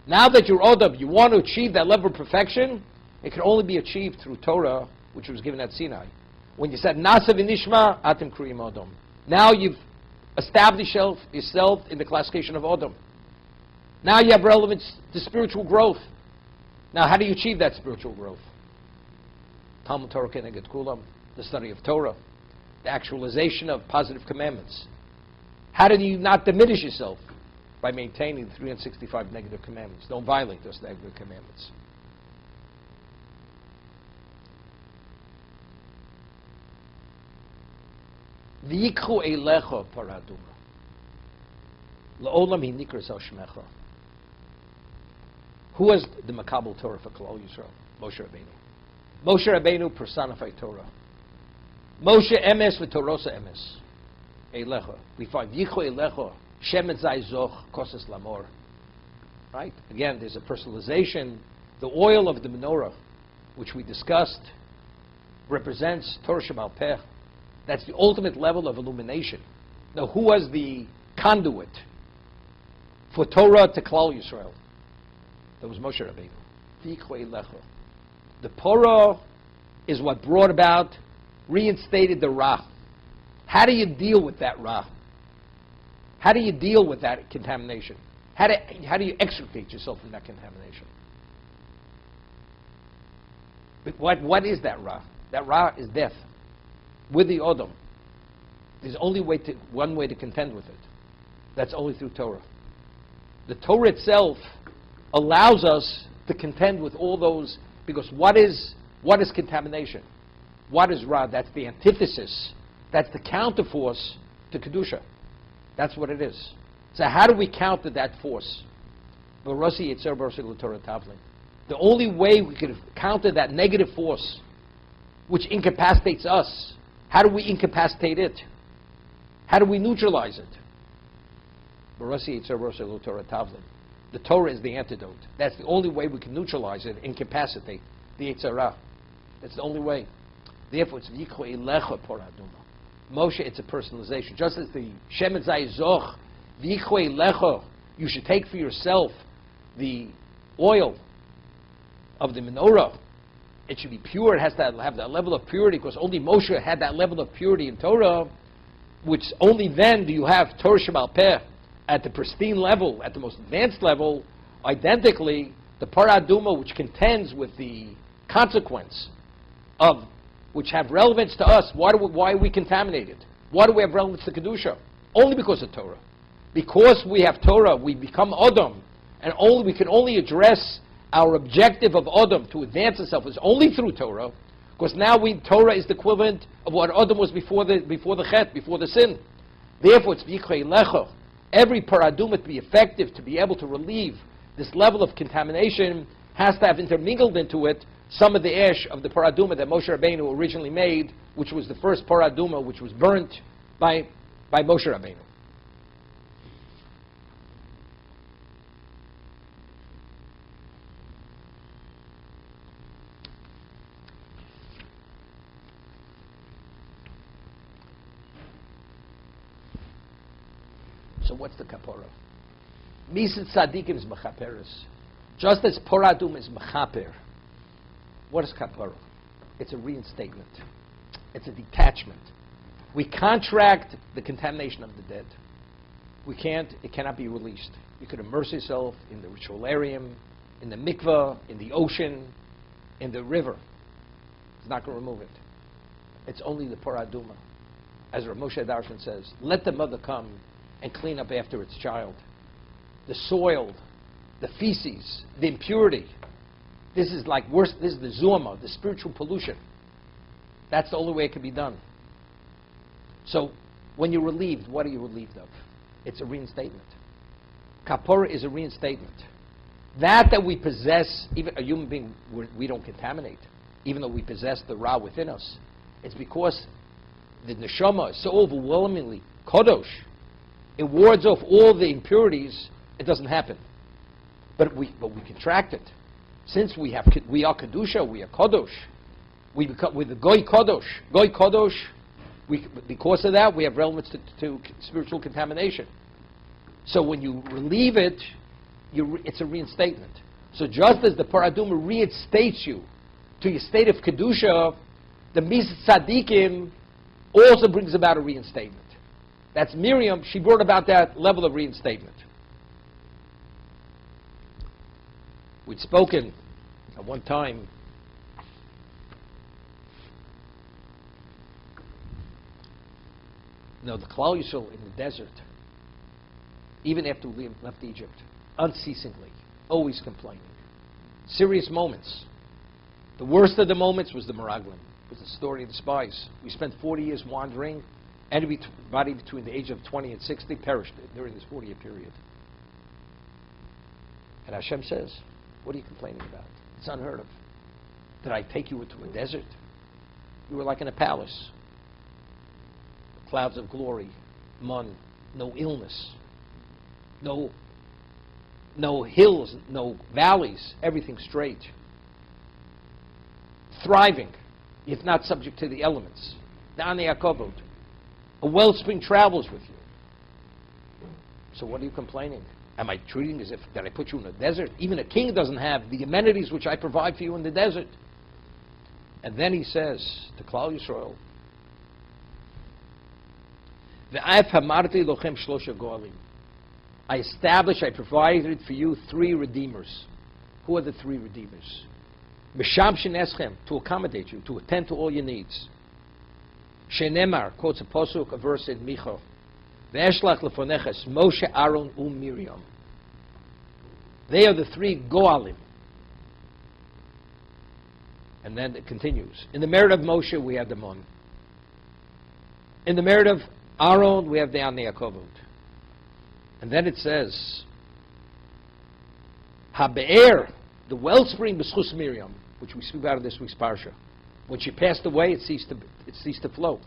Now that you're Adam, you want to achieve that level of perfection, it can only be achieved through Torah, which was given at Sinai. When you said, Nasa v'nishma, atem kriyim Adam. Now you've established yourself in the classification of Adam. Now you have relevance to spiritual growth. Now how do you achieve that spiritual growth? Talmud Torah Keneged Kulam, the study of Torah, the actualization of positive commandments. How do you not diminish yourself? By maintaining the 365 negative commandments. Don't violate those negative commandments. V'yikchu eilecha paraduma. La'olam hi nikras al shmecha. Who was the Makabel Torah for Klal Yisrael? Moshe Rabbeinu. Moshe Rabbeinu personified Torah. Moshe emes v'torosa emes. Eilecha. We find Yichu eilecha. Shemet zay zoch kosas lamor. Right? Again, there's a personalization. The oil of the menorah, which we discussed, represents Torah Shemal Peh. That's the ultimate level of illumination. Now, who was the conduit for Torah to Klal Yisrael? That was Moshe Rabbeinu. Yichu eilecha. The Torah is what brought about, reinstated the Ra. How do you deal with that Ra? How do you deal with that contamination? How do you extricate yourself from that contamination? But what is that Ra? That Ra is death. With the Odom. There's only one way to contend with it. That's only through Torah. The Torah itself allows us to contend with all those, because what is contamination? What is Ra? That's the antithesis. That's the counterforce to Kedusha. That's what it is. So how do we counter that force? The only way we can counter that negative force, which incapacitates us, how do we incapacitate it? How do we neutralize it? The Torah is the antidote. That's the only way we can neutralize it, incapacitate the Yetzer Hara. That's the only way. Therefore, it's V'yikchu eilecha paraduma. Moshe, it's a personalization. Just as the Shemet Zay Zoch, V'yikchu eilecha, you should take for yourself the oil of the menorah. It should be pure. It has to have that level of purity, because only Moshe had that level of purity in Torah, which only then do you have Torah Shemal Peh at the pristine level, at the most advanced level. Identically, the paraduma, which contends with the consequence of, which have relevance to us. Why are we contaminated? Why do we have relevance to Kedusha? Only because of Torah. Because we have Torah, we become Adam, and we can only address our objective of Adam to advance itself is only through Torah, because now Torah is the equivalent of what Adam was before the Chet, before the sin. Therefore, it's V'yikchu eilecha. Every paraduma to be effective, to be able to relieve this level of contamination, has to have intermingled into it some of the ash of the paraduma that Moshe Rabbeinu originally made, which was the first paraduma, which was burnt by Moshe Rabbeinu. So what's the kapara? Miset tzadikim is mechaperes. Just as paradum is mechaper. What is kapara? It's a reinstatement. It's a detachment. We contract the contamination of the dead. It cannot be released. You could immerse yourself in the ritualarium, in the mikveh, in the ocean, in the river. It's not going to remove it. It's only the Parah Aduma. As Rav Moshe Darshan says, let the mother come and clean up after its child. The soil, the feces, the impurity. This is like worse. This is the zuma, the spiritual pollution. That's the only way it can be done. So when you're relieved, what are you relieved of? It's a reinstatement. Kapora is a reinstatement. That we possess, even a human being, we don't contaminate, even though we possess the Ra within us. It's because the neshama is so overwhelmingly kadosh. It wards off all the impurities. It doesn't happen. But we contract it. Since we are kedusha, we are kadosh. We're the goy kadosh. Goy kadosh. Because of that, we have relevance to spiritual contamination. So when you relieve it, it's a reinstatement. So just as the Parah Aduma reinstates you to your state of kedusha, the Mis Tzadikim also brings about a reinstatement. That's Miriam. She brought about that level of reinstatement. We'd spoken at one time the Klal Yisrael in the desert, even after we left Egypt, unceasingly, always complaining. Serious moments. The worst of the moments was the Meraglim. It was the story of the spies. We spent 40 years wandering. Everybody between the age of 20 and 60 perished during this 40-year period. And Hashem says, what are you complaining about? It's unheard of. Did I take you into a desert? You were like in a palace. Clouds of glory, mun, no illness, no hills, no valleys, everything straight. Thriving, if not subject to the elements. Dani Yakovot. A wellspring travels with you. So what are you complaining? Am I treating as if that I put you in a desert? Even a king doesn't have the amenities which I provide for you in the desert. And then he says to Klal Yisrael, I provided for you 3 redeemers. Who are the 3 redeemers? To accommodate you, to attend to all your needs. Shenemar quotes a posuk, a verse in Micha. Ve'eshlach lefoneches Moshe, Aaron, Miriam. They are the 3 Goalim. And then it continues. In the merit of Moshe, we have the Mon. In the merit of Aaron, we have the Anei Yakovot. And then it says, Habe'er, the wellspring b'schus Miriam, which we speak about in this week's Parsha. When she passed away, it ceased to flow.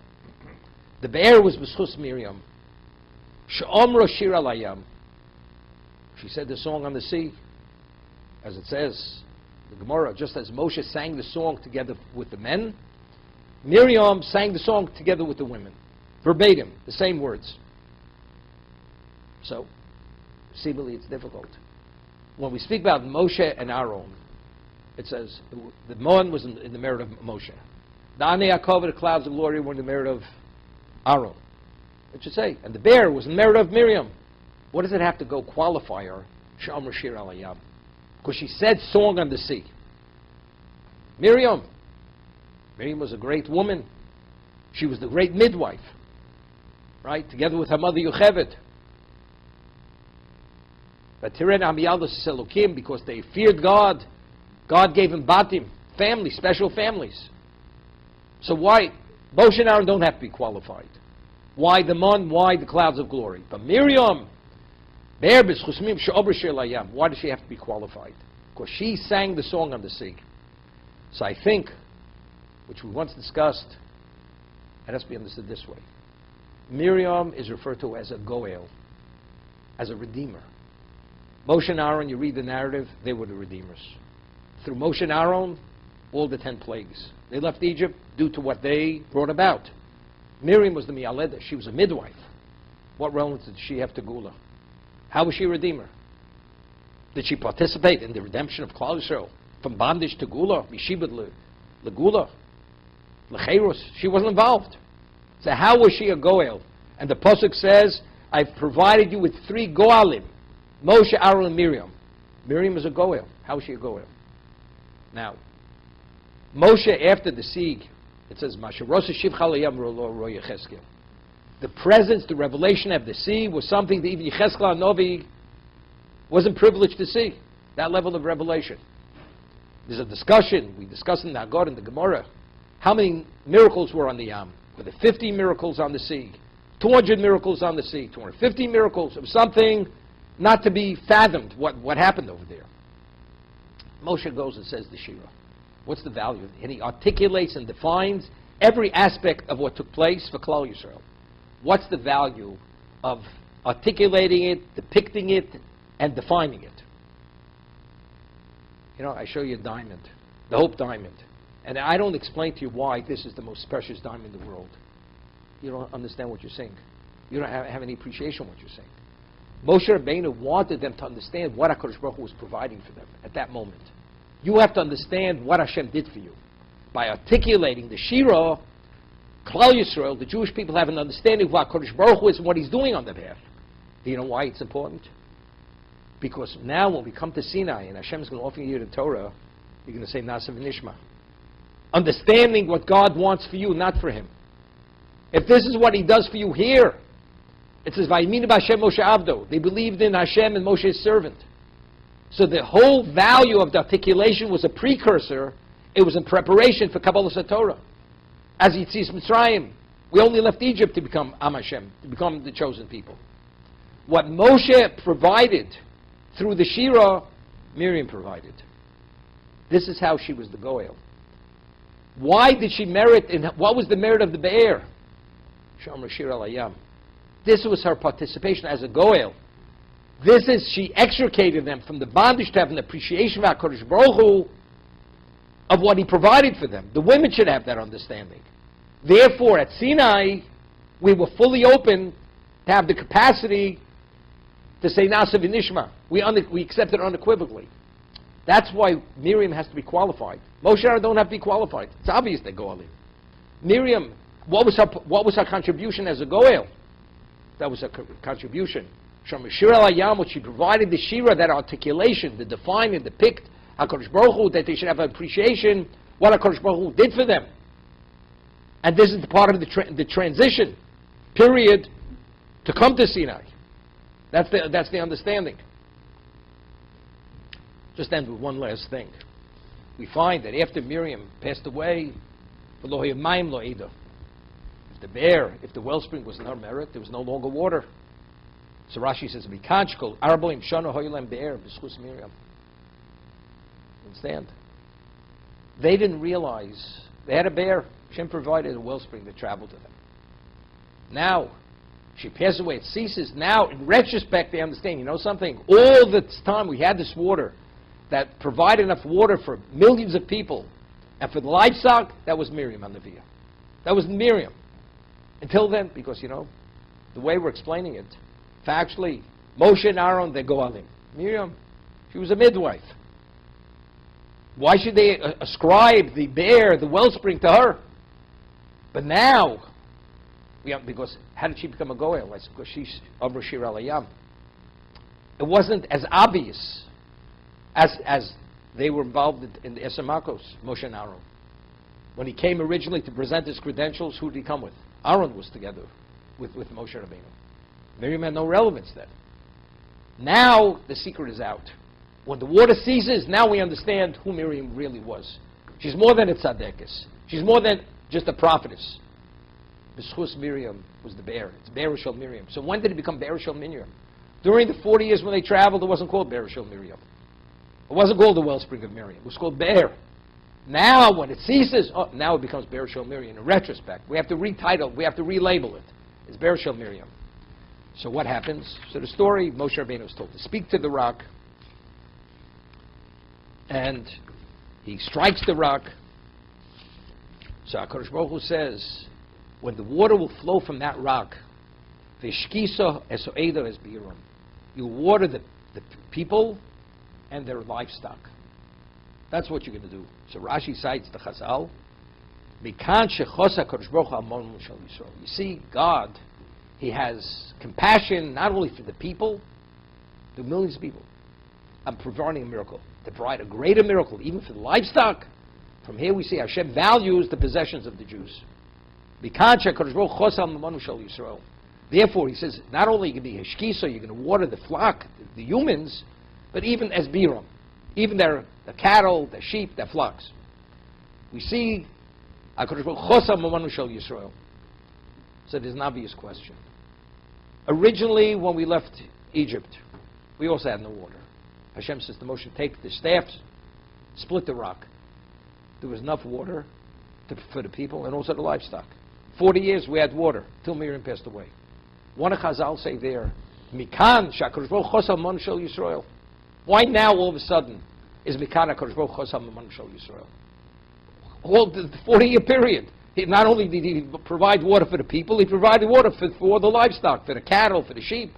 The Be'er was b'schus Miriam. She'omro shir alayam. She said the song on the sea. As it says, the Gemara, just as Moshe sang the song together with the men, Miriam sang the song together with the women. Verbatim, the same words. So, seemingly it's difficult. When we speak about Moshe and Aaron, it says the Mon was in the merit of Moshe. The Anei Yaakov, the clouds of glory, were in the merit of Aaron. It should say, and the bear was in the merit of Miriam. What does it have to go qualify her? She'amr shir alayam. Because she said song on the sea. Miriam was a great woman. She was the great midwife, right? Together with her mother Yocheved. But Tiren Amiyaldos Elokim, because they feared God, God gave them batim, family, special families. So why Moshe and Aaron don't have to be qualified? Why the Mon? Why the clouds of glory? But Miriam, why does she have to be qualified? Because she sang the song on the sea. So I think, which we once discussed, it has to be understood this way. Miriam is referred to as a goel, as a redeemer. Moshe and Aaron, you read the narrative, they were the redeemers. Through Moshe and Aaron, all the 10 plagues. They left Egypt due to what they brought about. Miriam was the miyaleda. She was a midwife. What relevance did she have to Gula? How was she a redeemer? Did she participate in the redemption of Klal Yisrael from bondage to Gula, Mishibad LeGula? L'cheirus, she wasn't involved. So how was she a goel? And the pasuk says, I've provided you with 3 goalim, Moshe, Aaron, and Miriam. Miriam is a goel. How is she a goel? Now, Moshe, after the sieg, it says, the presence, the revelation of the sea was something that even Yecheskel Novi wasn't privileged to see, that level of revelation. There's a discussion, we discussed in the Haggadah and the Gemara, how many miracles were on the Yam? Were there 50 miracles on the sea? 200 miracles on the sea? 250 miracles? It was something not to be fathomed, what happened over there. Moshe goes and says the Shira. What's the value? And he articulates and defines every aspect of what took place for Klal Yisrael. What's the value of articulating it, depicting it, and defining it? You know, I show you a diamond, the Hope Diamond. And I don't explain to you why this is the most precious diamond in the world. You don't understand what you're saying. You don't have any appreciation of what you're saying. Moshe Rabbeinu wanted them to understand what HaKadosh Baruch Hu was providing for them at that moment. You have to understand what Hashem did for you. By articulating the Shira, Klal Yisrael, the Jewish people have an understanding of what HaKadosh Baruch Hu is and what He's doing on their behalf. Do you know why it's important? Because now when we come to Sinai and Hashem is going to offer you the Torah, you're going to say Nasa v'nishma. Understanding what God wants for you, not for Him. If this is what He does for you here, it says, Vayiminu b'Hashem Moshe Avdo. They believed in Hashem and Moshe's servant. So the whole value of the articulation was a precursor. It was in preparation for Kabbalas Torah. As Yitzis Mitzrayim, we only left Egypt to become Am Hashem, to become the chosen people. What Moshe provided through the Shira, Miriam provided. This is how she was the Goel. Why did she merit, what was the merit of the Be'er? Shomer Shir Alayam. This was her participation as a Goel. This is, she extricated them from the bondage to have an appreciation of HaKadosh Baruch Hu, of what He provided for them. The women should have that understanding. Therefore, at Sinai, we were fully open to have the capacity to say Nasa v'nishma. We accept it unequivocally. That's why Miriam has to be qualified. Moshe and Aaron don't have to be qualified. It's obvious they're Goelim. Miriam, what was her contribution as a Goel? That was her contribution. Shom Shir Alayam, what she provided the Shira, that articulation, the define and depict HaKadosh Baruch Hu, that they should have an appreciation what HaKadosh Baruch Hu did for them. And this is the part of the transition period to come to Sinai. That's the understanding. Just end with one last thing. We find that after Miriam passed away, if the wellspring was in her merit, there was no longer water. So Rashi says, "Mikanchkol arboim shana hoylem be'er b'schus Miriam." Understand? They didn't realize they had a bear. Hashem provided a wellspring that traveled to them. Now, she passed away. It ceases. Now, in retrospect, they understand. You know something? All this time we had this water that provided enough water for millions of people, and for the livestock, that was Miriam on the Via. That was Miriam. Until then, because the way we're explaining it, factually, Moshe and Aaron, they go alim. Miriam, she was a midwife. Why should they ascribe the bear, the wellspring, to her? But now, because how did she become a goel? I said, because she's Amr Shir Alayam. It wasn't as obvious as they were involved in the Esamakos, Moshe and Aaron. When he came originally to present his credentials, who did he come with? Aaron was together with Moshe Rabbeinu. Miriam had no relevance then. Now the secret is out. When the water ceases, now we understand who Miriam really was. She's more than a tzaddikus. She's more than just a prophetess. B'schus Miriam was the bear. It's Bereshel Miriam. So when did it become Bereshel Miriam? During the 40 years when they traveled, it wasn't called Bereshel Miriam. It wasn't called the wellspring of Miriam. It was called Be'er. Now, when it ceases, now it becomes Bereshel Miriam. In retrospect, we have to retitle, we have to relabel it. It's Bereshel Miriam. So what happens? So the story, Moshe Rabbeinu was told to speak to the rock, and he strikes the rock. So HaKadosh Baruch Hu says, when the water will flow from that rock, V'shkisa eso'eda es bi'urim, you water the people and their livestock. That's what you're going to do. So Rashi cites the Chazal You see, God, He has compassion not only for the people, the millions of people. I'm providing a miracle. To provide a greater miracle, even for the livestock. From here we see Hashem values the possessions of the Jews. Therefore, He says, not only are you going to be heshkisa, you're going to water the flock, the humans, but even as biram, even their cattle, their sheep, their flocks. We see HaKadosh Baruch Hu Yisrael. So there's an obvious question. Originally, when we left Egypt, we also had no water. Hashem says to Moshe, take the staffs, split the rock. There was enough water for the people and also the livestock. 40 years we had water till Miriam passed away. One of Chazal say there, Mikan shakadosh baruch hu chosam man shel Yisrael. Why now all of a sudden is Mikan hakadosh baruch hu chosam man shel Yisrael? All the 40-year period. Not only did He provide water for the people, He provided water for the livestock, for the cattle, for the sheep.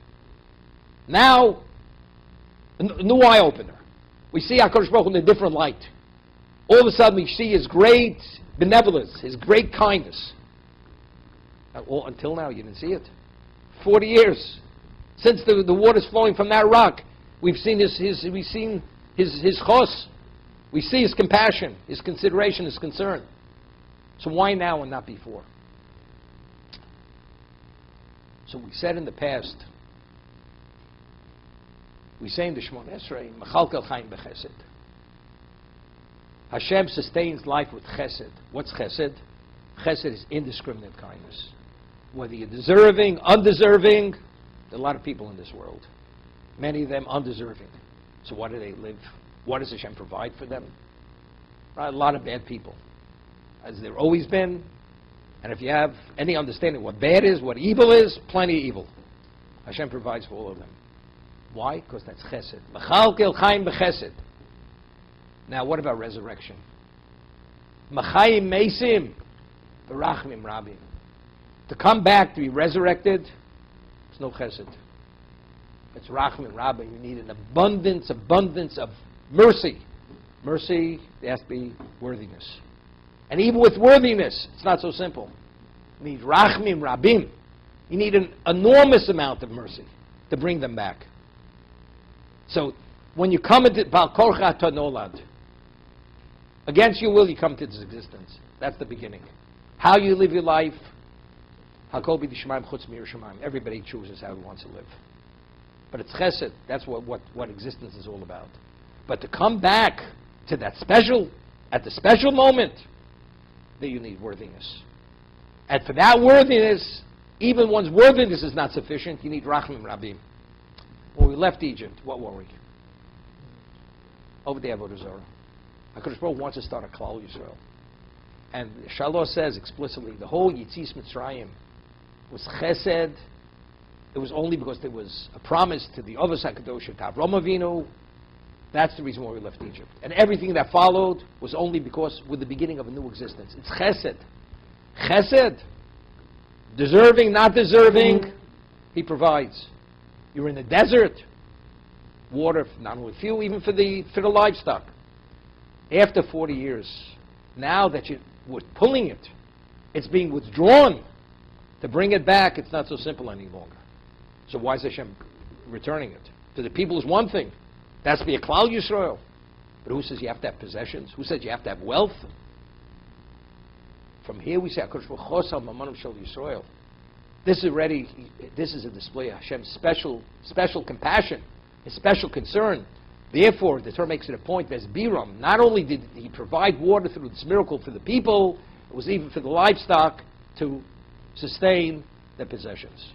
Now, a new eye opener. We see HaKadosh Baruch Hu in a different light. All of a sudden we see His great benevolence, His great kindness. Until now you didn't see it. 40 years since the water's flowing from that rock, we've seen His chos. We see His compassion, His consideration, His concern. So why now and not before? So we said in the past, we say in the Shemon Esrei, Mechalkel Chaim b'Chesed. Hashem sustains life with Chesed. What's Chesed? Chesed is indiscriminate kindness. Whether you're deserving, undeserving, there are a lot of people in this world. Many of them undeserving. So why do they live? What does Hashem provide for them? Right? A lot of bad people, as there always been. And if you have any understanding what bad is, what evil is, plenty of evil. Hashem provides for all of them. Why? Because that's chesed. Mechalkel chaim b'chesed. Now, what about resurrection? Machayim meisim v'rachmim rabim. To come back, to be resurrected, it's no chesed. It's rachmim rabim. You need an abundance of mercy. Mercy, there has to be worthiness. And even with worthiness, it's not so simple. You need rachmim rabim. You need an enormous amount of mercy to bring them back. So, when you come into Bal Korcha Tanolad, against your will you come to this existence. That's the beginning. How you live your life, Hakol b'dishmaim chutz mi'Yerushalayim. Everybody chooses how he wants to live. But it's chesed. That's what existence is all about. But to come back to that special, at the special moment, then you need worthiness. And for that worthiness, even one's worthiness is not sufficient. You need rachmim rabim. When we left Egypt, what were we? Over the Avodah Zarah. HaKadosh Baruch Hu wants to start a Klal Yisrael. And Shalosh says explicitly, the whole Yitzis Mitzrayim was chesed. It was only because there was a promise to the Avos HaKadosh to Avram Avinu. That's the reason why we left Egypt. And everything that followed was only because we're the beginning of a new existence. It's chesed. Chesed. Deserving, not deserving, He provides. You're in the desert. Water, not only fuel, even for the livestock. After 40 years, now that you're pulling it, it's being withdrawn. To bring it back, it's not so simple any longer. So why is Hashem returning it? To the people is one thing. That's be a Klal Yisrael. But who says you have to have possessions? Who says you have to have wealth? From here we say, HaKadosh Baruch Hu chosam mamanam shel Yisrael. This is a display of Hashem's special compassion, His special concern. Therefore, the Torah makes it a point that as Biram, not only did He provide water through this miracle for the people, it was even for the livestock to sustain their possessions.